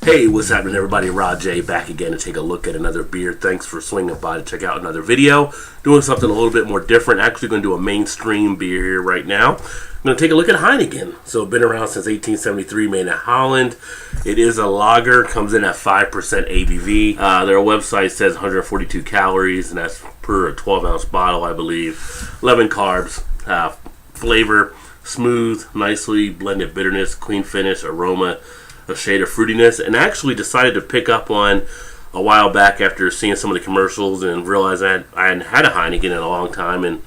Hey, what's happening everybody? Rod J back again to take a look at another beer. Thanks for swinging by to check out another video. Doing something a little bit more different. Actually going to do a mainstream beer here right now. I'm going to take a look at Heineken. So been around since 1873, made in Holland. It is a lager, comes in at 5% ABV. Their website says 142 calories, and that's per a 12-ounce bottle, I believe. 11 carbs, flavor, smooth, nicely blended bitterness, clean finish, aroma, a shade of fruitiness, and I actually decided to pick up on a while back after seeing some of the commercials and realized I hadn't had a Heineken in a long time, and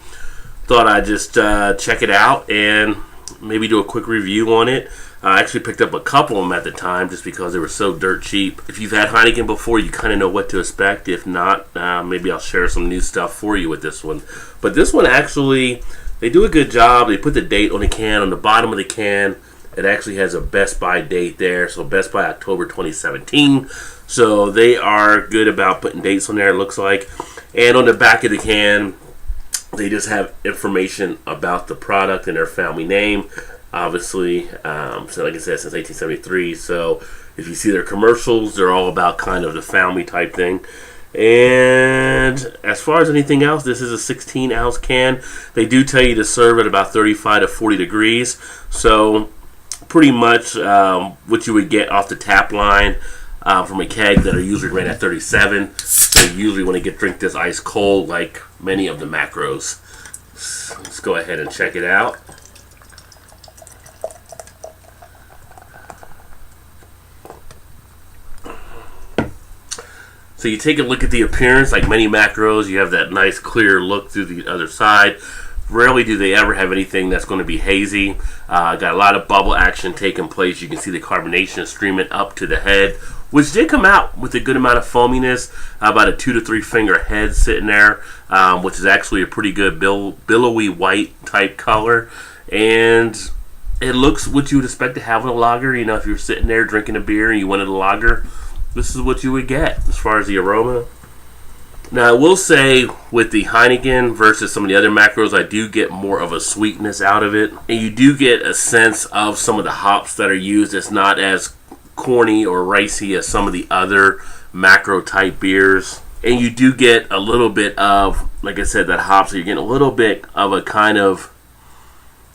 thought I'd just check it out and maybe do a quick review on it. I actually picked up a couple of them at the time just because they were so dirt cheap. If you've had Heineken before, you kind of know what to expect. If not, maybe I'll share some new stuff for you with this one. But this one actually, they do a good job. They put the date on the can, on the bottom of the can. It actually has a Best By date there, so Best By October 2017. So they are good about putting dates on there, it looks like. And on the back of the can, they just have information about the product and their family name, obviously. So like I said, since 1873. So if you see their commercials, they're all about kind of the family type thing. And as far as anything else, this is a 16-ounce can. They do tell you to serve at about 35 to 40 degrees. So pretty much what you would get off the tap line from a keg that are usually ran at 37. So you usually want to drink this ice cold like many of the macros. Let's go ahead and check it out. So you take a look at the appearance, like many macros, you have that nice clear look through the other side. Rarely do they ever have anything that's going to be hazy. Got a lot of bubble action taking place. You can see the carbonation streaming up to the head, which did come out with a good amount of foaminess. About a 2 to 3 finger head sitting there, which is actually a pretty good billowy white type color. And it looks what you would expect to have in a lager. You know, if you're sitting there drinking a beer and you wanted a lager, this is what you would get as far as the aroma. Now, I will say with the Heineken versus some of the other macros, I do get more of a sweetness out of it. And you do get a sense of some of the hops that are used. It's not as corny or ricey as some of the other macro type beers. And you do get a little bit of, like I said, that hops. So you're getting a little bit of a kind of,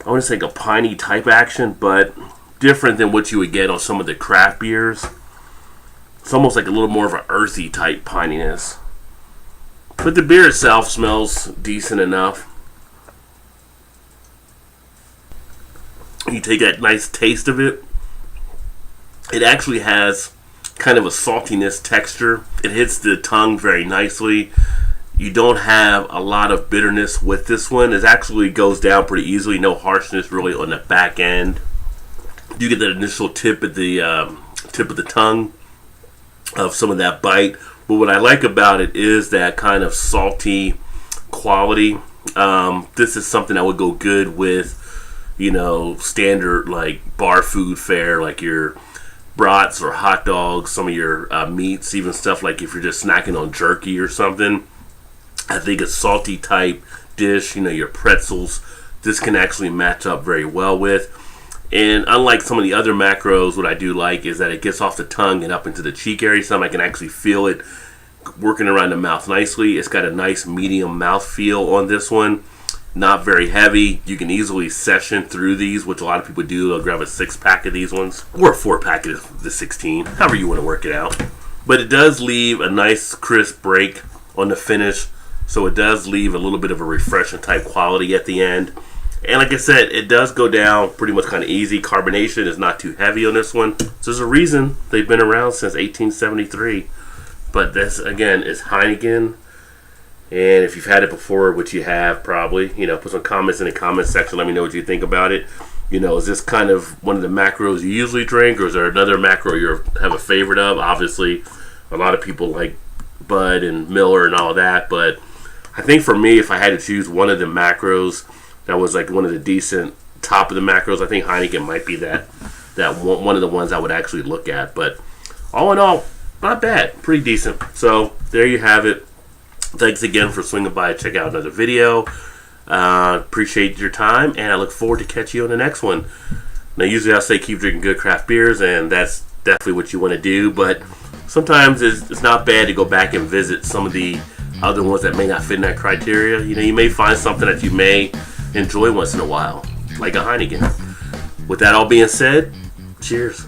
I want to say a piney type action, but different than what you would get on some of the craft beers. It's almost like a little more of an earthy type pininess. But the beer itself smells decent enough. You take that nice taste of it. It actually has kind of a saltiness texture. It hits the tongue very nicely. You don't have a lot of bitterness with this one. It actually goes down pretty easily. No harshness really on the back end. You get that initial tip of the tongue of some of that bite. But what I like about it is that kind of salty quality. This is something that would go good with, you know, standard like bar food fare, like your brats or hot dogs, some of your meats, even stuff like if you're just snacking on jerky or something. I think a salty type dish, you know, your pretzels, this can actually match up very well with. And unlike some of the other macros, what I do like is that it gets off the tongue and up into the cheek area. Some I can actually feel it working around the mouth nicely. It's got a nice medium mouth feel on this one. Not very heavy. You can easily session through these, which a lot of people do. They'll grab a 6-pack of these ones or a 4-pack of the 16, however you want to work it out. But it does leave a nice crisp break on the finish. So it does leave a little bit of a refreshing type quality at the end. And like I said, it does go down pretty much kind of easy. Carbonation is not too heavy on this one. So there's a reason they've been around since 1873. But this, again, is Heineken. And if you've had it before, which you have probably, you know, put some comments in the comment section. Let me know what you think about it. You know, is this kind of one of the macros you usually drink? Or is there another macro you have a favorite of? Obviously, a lot of people like Bud and Miller and all that. But I think for me, if I had to choose one of the macros that was like one of the decent top of the macros, I think Heineken might be that one of the ones I would actually look at. But all in all, not bad, pretty decent. So there you have it. Thanks again for swinging by. Check out another video. Appreciate your time, and I look forward to catching you on the next one. Now, usually I say keep drinking good craft beers, and that's definitely what you want to do. But sometimes it's not bad to go back and visit some of the other ones that may not fit in that criteria. You may find something that you may enjoy once in a while, like a Heineken. With that all being said, cheers.